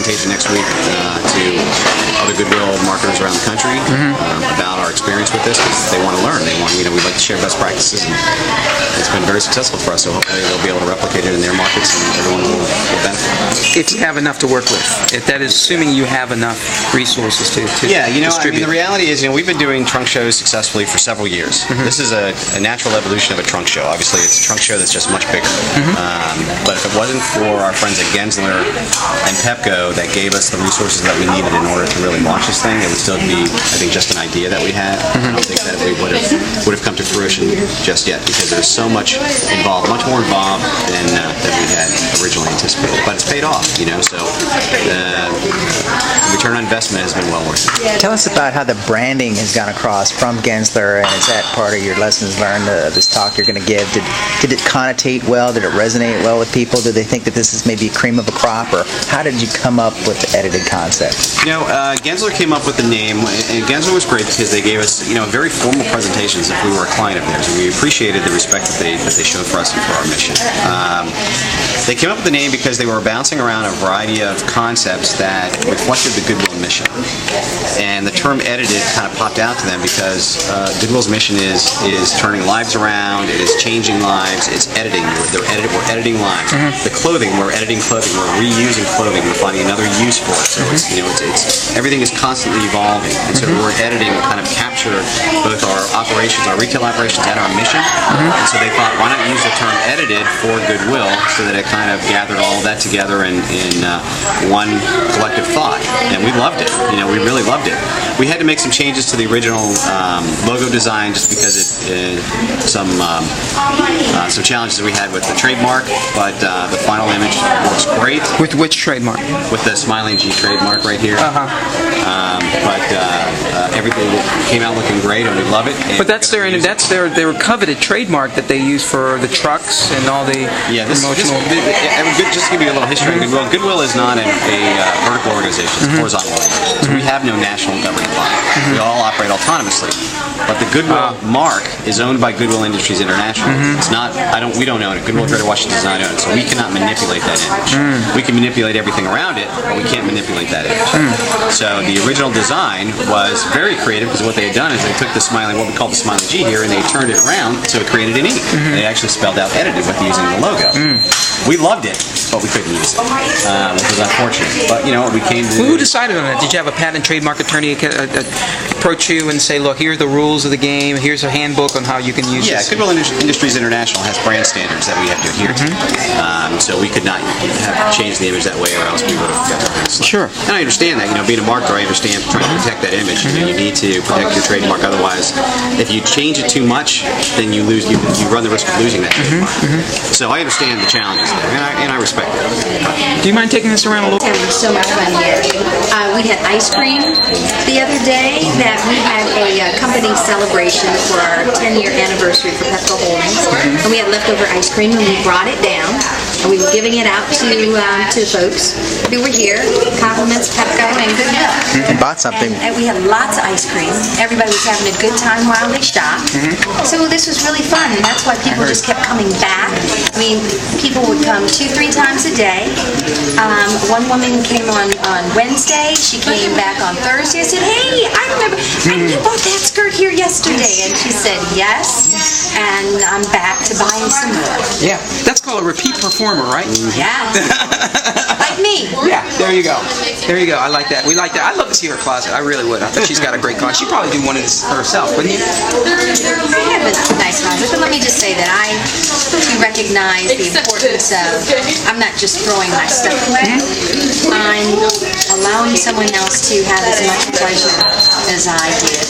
presentation next week to other GoodWill marketers around the country about our experience with this, because they want to learn. They want, we'd like to share best practices, and it's been very successful for us. So hopefully they'll be able to replicate it in their markets, and everyone will benefit. If you have enough to work with, if that is assuming you have enough resources to distribute. The reality is, we've been doing trunk shows successfully for several years. This is a natural evolution of a trunk show. Obviously, it's a trunk show that's just much bigger. But if it wasn't for our friends at Gensler and Pepco that gave us the resources that we needed in order to really launch this thing, it would still be, I think, just an idea that we had. I don't think that we would have come to fruition just yet, because there's so much involved, much more involved than we had originally anticipated. But it's paid off, so the return on investment has been well worth it. Tell us about how the branding has gone across from Gensler, and is that part of your lessons learned, this talk you're going to give? Did it connotate well? Did it resonate well with people? Do they think that this is maybe cream of a crop, or how did you come up with the edited concept? Gensler came up with the name, and Gensler was great because they gave us, very formal presentations if we were a client of theirs, and we appreciated the respect that they showed for us and for our mission. They came up with the name because they were bouncing around a variety of concepts that reflected the GoodWill mission. And the term edited kind of popped out to them because GoodWill's mission is turning lives around, it is changing lives, it's editing. We're editing lives. The clothing, we're editing clothing, we're reusing clothing, we're finding another use for it. So it's everything is constantly evolving. And so the word editing kind of captured both our operations, our retail operations, and our mission. And so they thought, why not use the term edited for GoodWill, so that it kind of gathered all of that together in one collective thought. And we loved it. We really loved it. We had to make some changes to the original logo design just because some challenges we had with the trademark, but the final image looks great. With which trademark? With the Smiling G trademark right here. But everything came out looking great, and we love it. But that's their coveted trademark that they use for the trucks and all the promotional. Just to give you a little history of GoodWill. GoodWill is not a vertical organization; it's a horizontal organization. So we have no national governing body. We all operate autonomously. But the GoodWill mark is owned by GoodWill Industries International. It's not. We don't own it. GoodWill Greater Washington does not own it, so we cannot manipulate that image. We can manipulate everything around it, but we can't manipulate that image. So the original design was very creative, because what they had done is they took what we call the Smiling G here, and they turned it around so it created an E. They actually spelled out edited with using the logo. We loved it, but we couldn't use it, which was unfortunate. But we came to. Who decided on that? Did you have a patent trademark attorney approach you and say, "Look, here are the rules of the game. Here's a handbook on how you can use this"? Yeah, GoodWill Industries International has brand standards that we have to adhere to. So we could not have changed the image that way, or else we would have got our hands slapped. Sure. And I understand that. Being a marketer, I understand trying to protect that image. You need to protect your trademark. Otherwise, if you change it too much, then you lose. You run the risk of losing that trademark. So I understand the challenges there, and I respect it. Do you mind taking this around a little? Having so much fun here. We had ice cream the other day. That we had a company celebration for our 10-year anniversary for Pepco Holdings, and we had leftover ice cream, and we brought it down, and we were giving it out to folks who were here. Compliments Pepco and GoodWill. And bought something. And we had lots of ice cream. Everybody was having a good time while they shopped. So this was really fun, and that's why people just kept coming back. People would come 2-3 times a day. One woman came on Wednesday. She came back on Thursday. I said, "Hey, I remember, you bought that skirt here yesterday." And she said, "Yes, and I'm back to buy some more." Yeah, that's called a repeat performer, right? Yeah. Like me. Yeah, there you go. There you go. I like that. We like that. I'd love to see her closet. I really would. I think she's got a great closet. She'd probably do one of this herself, wouldn't you? I have a nice closet, but let me just say that I recognize the importance of, I'm not just throwing my stuff away, I'm allowing someone else to have as much pleasure as I did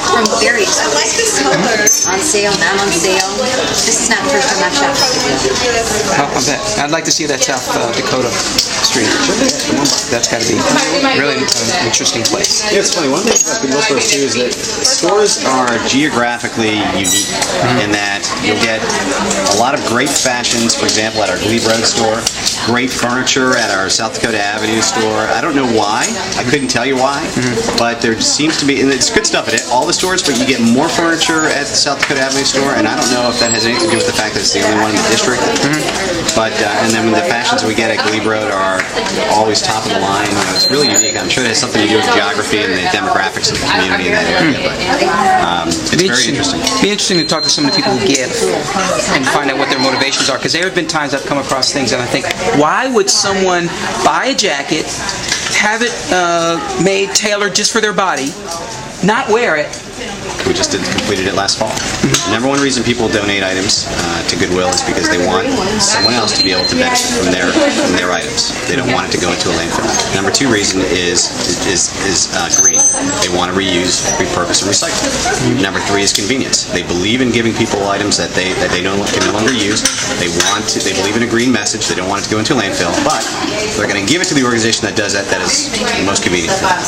from various places. On sale, not on sale. This is not the first time I've shopped at GoodWill. I bet. I'd like to see that South Dakota street. That's got to be really an interesting place. Yeah, it's funny. One thing about GoodWill stores too is that stores are geographically unique in that you'll get a lot of great fashions. For example, at our Glebe Road store, great furniture at our South Dakota Avenue store. I don't know why. I couldn't tell you why, but there seems to be, and it's good stuff at all the stores, but you get more furniture at the South Dakota Avenue store, and I don't know if that has anything to do with the fact that it's the only one in the district. But and then the fashions we get at Glebe Road are always top of the line. It's really unique. I'm sure it has something to do with geography and the demographics of the community in that area. But it's very interesting. It'd be interesting to talk to some of the people who give and find out what their motivations are. Because there have been times I've come across things and I think, why would someone buy a jacket, have it made tailored just for their body, not wear it? We just completed it last fall. Number one reason people donate items to GoodWill is because they want someone else to be able to benefit from their items. They don't want it to go into a landfill. Number two reason is green. They want to reuse, repurpose, and recycle. Number three is convenience. They believe in giving people items that they can no longer use. They believe in a green message. They don't want it to go into a landfill, but they're going to give it to the organization that does that. That is the most convenient for them.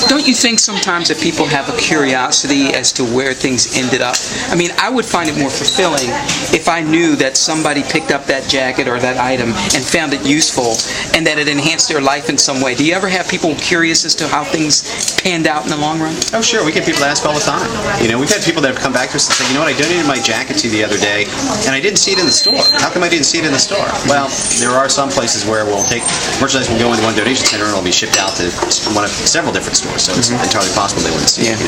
Don't you think sometimes that people have a curiosity as to where things ended up? I mean, I would find it more fulfilling if I knew that somebody picked up that jacket or that item and found it useful and that it enhanced their life in some way. Do you ever have people curious as to how things panned out in the long run? Oh, sure. We get people to ask all the time. We've had people that have come back to us and say, you know what, I donated my jacket to you the other day and I didn't see it in the store. How come I didn't see it in the store? Well, there are some places where we'll take merchandise, will go into one donation center and it'll be shipped out to one of several different stores, so it's entirely possible they wouldn't see it.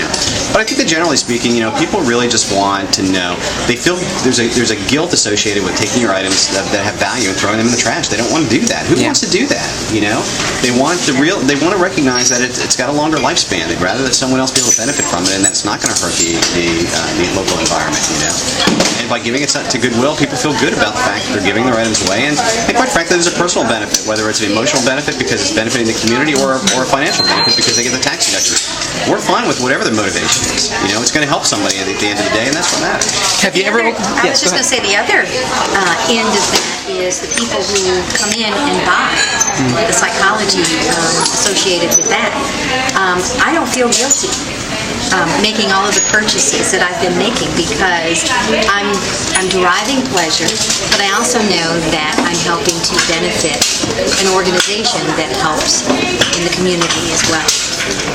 But I think that generally speaking, people really just want to know. They feel there's a guilt associated with taking your items that have value and throwing them in the trash. They don't want to do that. Who wants to do that? They want to recognize that it's got a longer lifespan. They'd rather that someone else be able to benefit from it, and that it's not going to hurt the local environment. And by giving it to GoodWill, people feel good about the fact that they're giving their items away, and quite frankly, there's a personal benefit, whether it's an emotional benefit because it's benefiting the community, or a financial benefit because they get the tax deduction. We're fine with whatever their motivation is. It's going to help somebody at the end of the day, and that's what matters. Have you ever? I was just going to say the other end of that is the people who come in and buy, the psychology associated with that. I don't feel guilty making all of the purchases that I've been making because I'm deriving pleasure, but I also know that I'm helping to benefit an organization that helps in the community as well.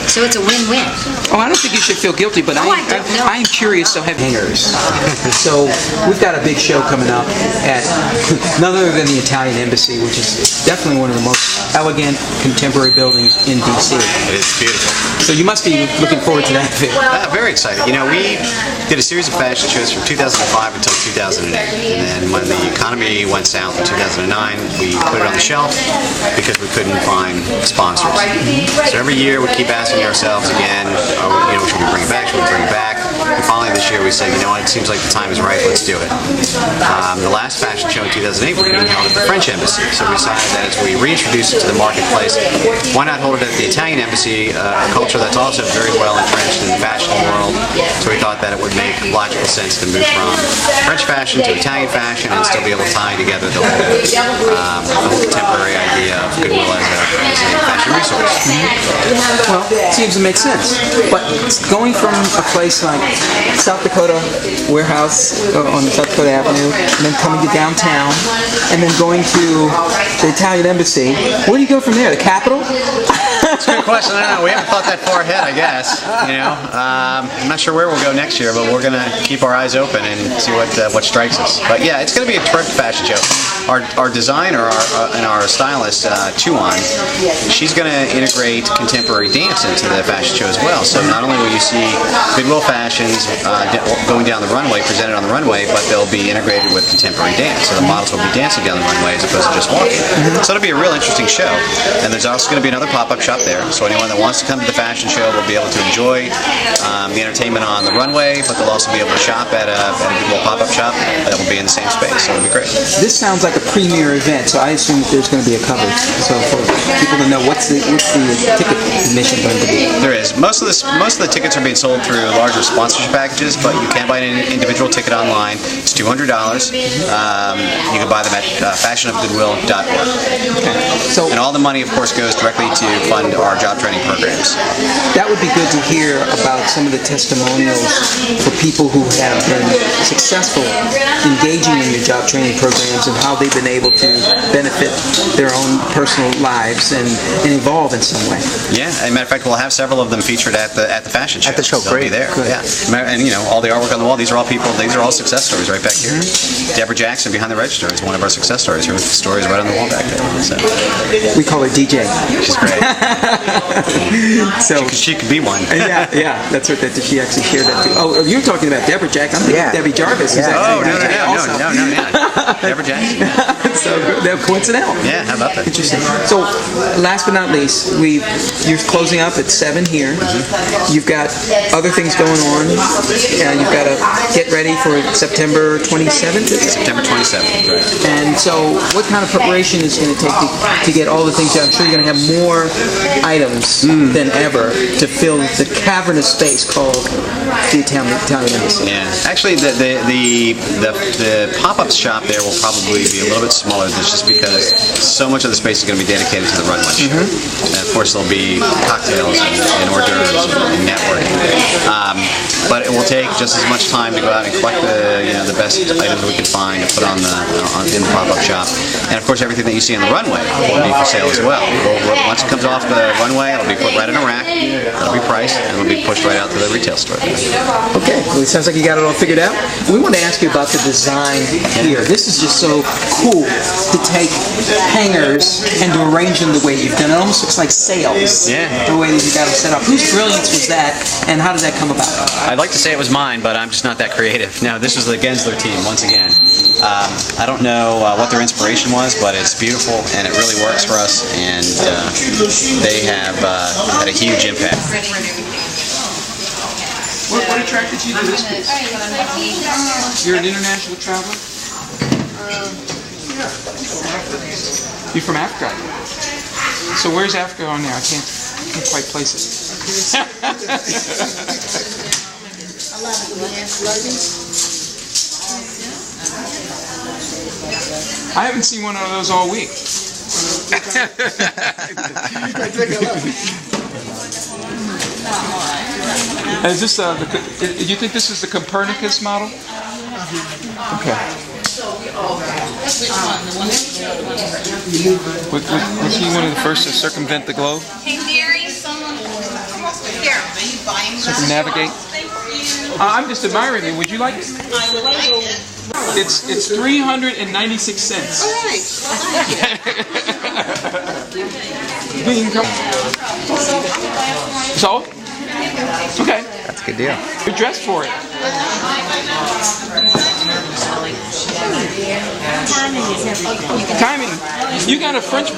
So it's a win-win. Oh, I don't think you should feel guilty, but I'm curious. So have hangers. So we've got a big show coming up at none other than the Italian Embassy, which is definitely one of the most elegant contemporary buildings in D.C. It is beautiful. So you must be looking forward to that event. Very excited. We did a series of fashion shows from 2005 until 2008, and then when the economy went south in 2009, we put it on the shelf because we couldn't find sponsors. So every year we keep asking ourselves again, should we bring it back? Should we bring it back? And finally this year we said, it seems like the time is right. Let's do it. The last fashion show in 2008 was being held at the French Embassy, so we decided that as we reintroduce it to the marketplace, why not hold it at the Italian Embassy, a culture that's also very well entrenched in the fashion world. So we thought that it would make logical sense to move from French fashion to Italian fashion and still be able to tie together the whole contemporary idea of GoodWill as a fashion resource. Well, it seems to make sense. But going from a place like South Dakota Warehouse on the South Dakota Avenue, and then coming to downtown, and then going to the Italian Embassy, where do you go from there? The Capitol? That's a good question. I don't know. We haven't thought that far ahead, I guess. I'm not sure where we'll go next year, but we're going to keep our eyes open and see what strikes us. But yeah, it's going to be a terrific fashion show. Our designer and our stylist, Chuan, she's going to integrate contemporary dance into the fashion show as well. So not only will you see GoodWill fashions going down the runway, presented on the runway, but they'll be integrated with contemporary dance. So the models will be dancing down the runway as opposed to just walking. So it'll be a real interesting show. And there's also going to be another pop-up shop there. So anyone that wants to come to the fashion show will be able to enjoy the entertainment on the runway, but they'll also be able to shop at a GoodWill pop-up shop that will be in the same space. So it'll be great. This sounds like a premier event, so I assume that there's going to be a coverage. So for people to know, what's the ticket admission going to be? There is. Most of the tickets are being sold through larger sponsors. sponsorship packages, but you can buy an individual ticket online. It's $200. You can buy them at fashionofgoodwill.org. So And all the money, of course, goes directly to fund our job training programs. that would be good to hear about some of the testimonials for people who have been successful engaging in your job training programs and how they've been able to benefit their own personal lives and evolve in some way. Yeah, as a matter of fact, we'll have several of them featured at the fashion show. At the show, They'll be great. there. Yeah, and all the artwork on the wall. These are all people. These are all success stories right back here. Deborah Jackson behind the register is one of our success stories. Her story is right on the wall back there. So We call her DJ. she's great. So She could be one. yeah, that's what that she actually shared that too. Oh, you're talking about Deborah Jack. I'm thinking Yeah. Debbie Jarvis. Who's Yeah. actually Oh DJ also. no. Deborah Jackson. Yeah. So they're coincidental. Yeah, how about that? Interesting. So, last but not least, you're closing up at 7 here. You've got other things going on. You've got to get ready for September 27th. September 27th. Right. And so, what kind of preparation is going to take to get all the things done? I'm sure you're going to have more items than ever to fill the cavernous space called the Italian Embassy. Yeah, actually, the pop-up shop there will probably be a little bit smaller just because so much of the space is going to be dedicated to the runway show. And of course, there'll be cocktails and hors d'oeuvres and networking. But it will take just as much time to go out and collect the best items we can find to put in the pop-up shop. And of course, everything that you see on the runway will be for sale as well. Once it comes off the runway, it'll be put right in a rack. It'll be priced, and it'll be pushed right out to the retail store. Okay, well, it sounds like you got it all figured out. We want to ask you about the design here. This is just so cool to take hangers and to arrange them the way you've done. It almost looks like sails. Yeah. The way that you got them set up. Whose brilliance was that, and how did that come about? I'd like to say it was mine, but I'm just not that creative. No, this was the Gensler team, once again. I don't know what their inspiration was, but it's beautiful, and it really works for us, and they have had a huge impact. What attracted you to this piece? You're an international traveler? You're from Africa? So where's Africa on there? I can't quite place it. I haven't seen one of those all week. Is this do you think this is the Copernicus model? Okay. Was he one of the first to circumvent the globe? Circumnavigate? I'm just admiring you. Would you like it? I would like it. It's 396 cents. All right. So? Okay. That's a good deal. You're dressed for it. Timing. You got a French book.